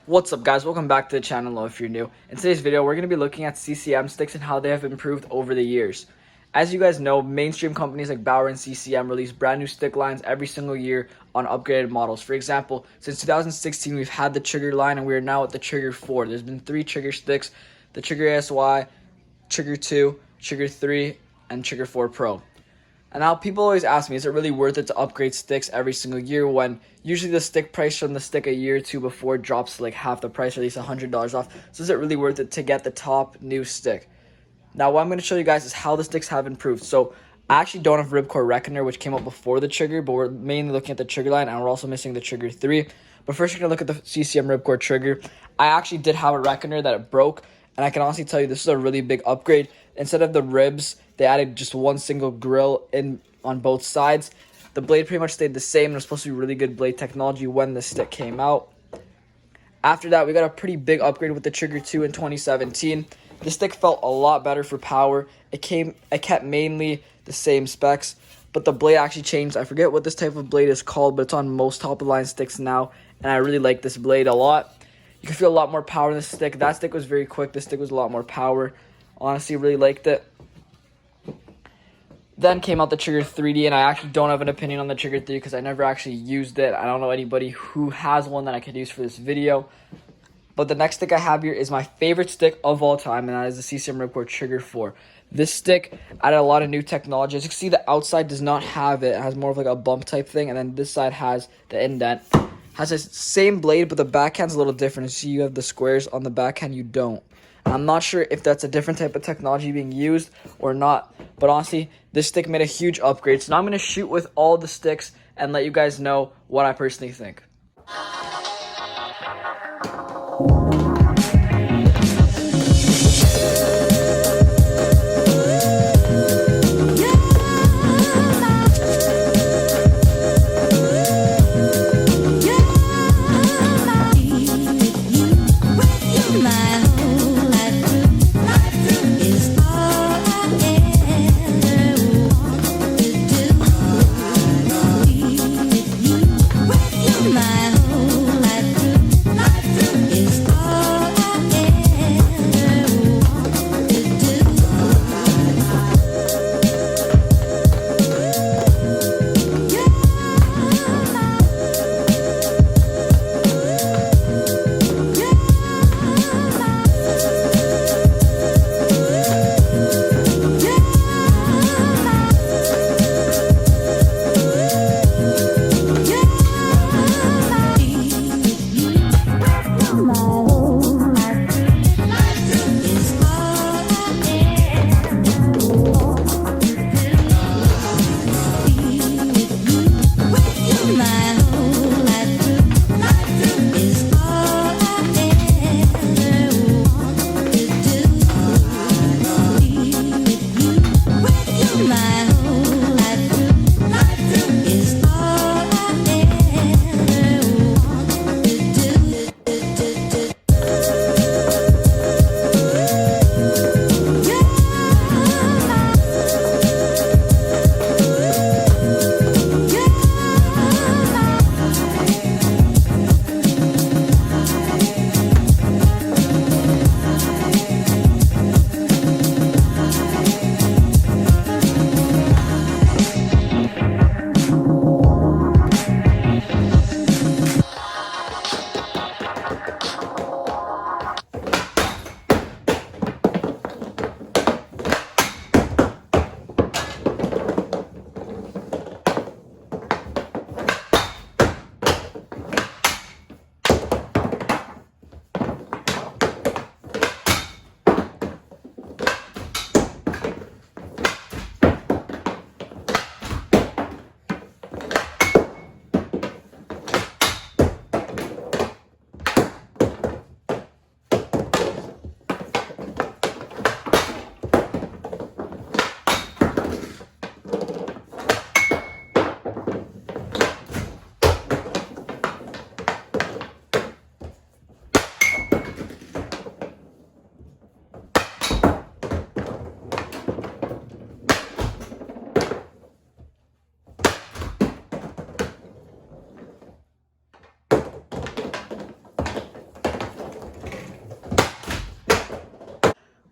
What's up guys, welcome back to the channel if you're new. In today's video we're going to be looking at CCM sticks and how they have improved over the years. As you guys know, mainstream companies like Bauer and CCM release brand new stick lines every single year on upgraded models. For example, since 2016 we've had the Trigger line and we are now at the Trigger 4. There's been 3 Trigger sticks, the Trigger ASY, Trigger 2, Trigger 3, and Trigger 4 Pro. And now people always ask me, is it really worth it to upgrade sticks every single year when usually the stick price from the stick a year or two before drops to like half the price, or at least $100 off. So is it really worth it to get the top new stick? Now what I'm going to show you guys is how the sticks have improved. So I actually don't have Ribcor Reckoner, which came out before the Trigger, but we're mainly looking at the Trigger line and we're also missing the Trigger 3. But first we're going to look at the CCM Ribcor Trigger. I actually did have a Reckoner that it broke, and I can honestly tell you this is a really big upgrade. Instead of the ribs, they added just one single grill in on both sides. The blade pretty much stayed the same. It was supposed to be really good blade technology when the stick came out. After that, we got a pretty big upgrade with the Trigger 2 in 2017. The stick felt a lot better for power. It kept mainly the same specs, but the blade actually changed. I forget what this type of blade is called, but it's on most top-of-the-line sticks now, and I really like this blade a lot. You can feel a lot more power in the stick. That stick was very quick. This stick was a lot more power. Honestly, really liked it. Then came out the Trigger 3D, and I actually don't have an opinion on the Trigger 3 because I never actually used it. I don't know anybody who has one that I could use for this video. But the next stick I have here is my favorite stick of all time, and that is the CCM Ribcor Trigger 4. This stick added a lot of new technology. As you can see, the outside does not have it. It has more of like a bump type thing, and then this side has the indent. Has the same blade, but the backhand's a little different. You see, you have the squares on the backhand, you don't. I'm not sure if that's a different type of technology being used or not, but honestly, this stick made a huge upgrade. So now I'm going to shoot with all the sticks and let you guys know what I personally think. My home.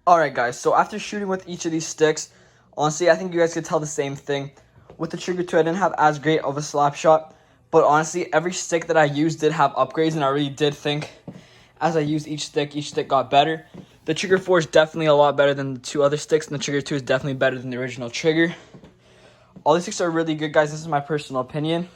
Alright guys, so after shooting with each of these sticks, honestly I think you guys could tell the same thing. With the Trigger 2 I didn't have as great of a slap shot, but honestly every stick that I used did have upgrades, and I really did think as I used each stick got better. The Trigger 4 is definitely a lot better than the two other sticks, and the Trigger 2 is definitely better than the original Trigger. All these sticks are really good guys, this is my personal opinion.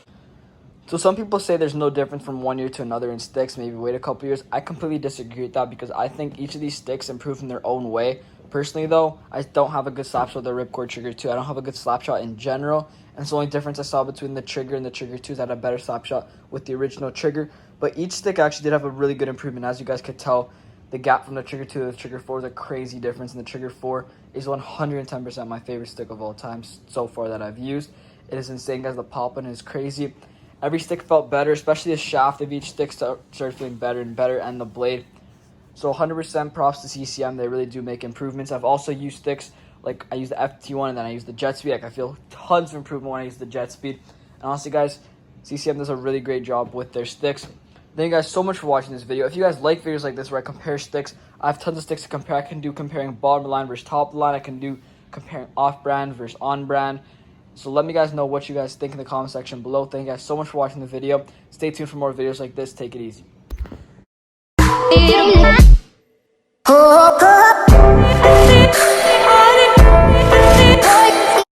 So some people say there's no difference from one year to another in sticks, maybe wait a couple years. I completely disagree with that because I think each of these sticks improve in their own way. Personally though, I don't have a good slap shot with the Ribcor Trigger 2. I don't have a good slap shot in general. And it's the only difference I saw between the Trigger and the Trigger 2 is that I had a better slap shot with the original Trigger. But each stick actually did have a really good improvement. As you guys could tell, the gap from the Trigger 2 to the Trigger 4 is a crazy difference. And the Trigger 4 is 110% my favorite stick of all time so far that I've used. It is insane guys, the pop-in is crazy. Every stick felt better, especially the shaft of each stick started feeling better and better, and the blade. So 100% props to CCM. They really do make improvements. I've also used sticks, like I used the FT1 and then I used the jet speed. Like I feel tons of improvement when I use the jet speed. And honestly guys, CCM does a really great job with their sticks. Thank you guys so much for watching this video. If you guys like videos like this where I compare sticks, I have tons of sticks to compare. I can do comparing bottom line versus top line. I can do comparing off-brand versus on-brand. So let me guys know what you guys think in the comment section below. Thank you guys so much for watching the video. Stay tuned for more videos like this. Take it easy.